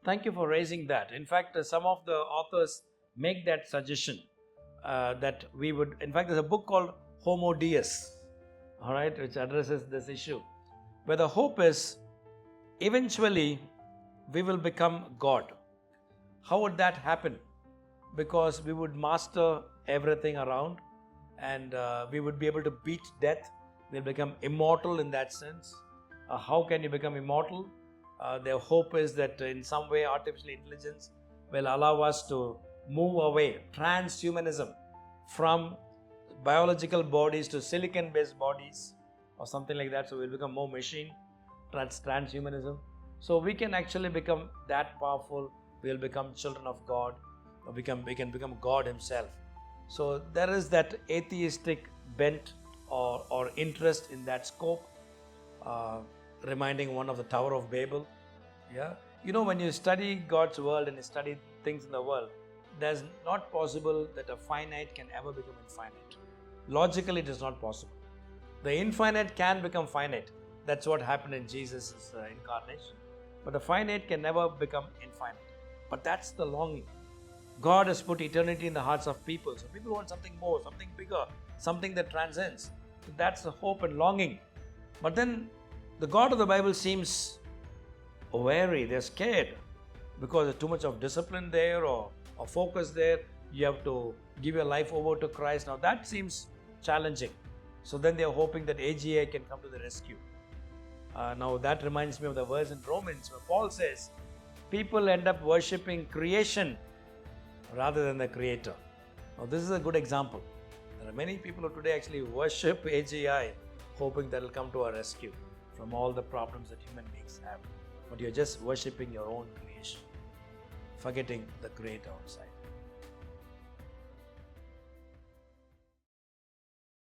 Thank you for raising that. In fact, some of the authors make that suggestion that we would, in fact, there's a book called Homo Deus, all right, which addresses this issue, where the hope is eventually we will become God. How would that happen? Because we would master everything around, and we would be able to beat death. We'll become immortal in that sense. How can you become immortal? Their hope is that in some way artificial intelligence will allow us to move away, transhumanism, from biological bodies to silicon based bodies or something like that. So we'll become more machine, transhumanism. So we can actually become that powerful. We'll become children of God, or we can become God Himself. So there is that atheistic bent or interest in that scope, reminding one of the Tower of Babel. Yeah, when you study God's world and you study things in the world, there's not possible that a finite can ever become infinite. Logically, it is not possible. The infinite can become finite. That's what happened in Jesus' incarnation. But the finite can never become infinite. But that's the longing. God has put eternity in the hearts of people. So people want something more, something bigger, something that transcends. So that's the hope and longing. But then the God of the Bible seems wary, they're scared because there's too much of discipline there or focus there. You have to give your life over to Christ. Now that seems challenging. So then they're hoping that AGI can come to the rescue. Now that reminds me of the verse in Romans where Paul says, people end up worshipping creation rather than the Creator. Now this is a good example. There are many people who today actually worship AGI, hoping that will come to our rescue from all the problems that human beings have. But you're just worshipping your own creation, forgetting the Creator outside.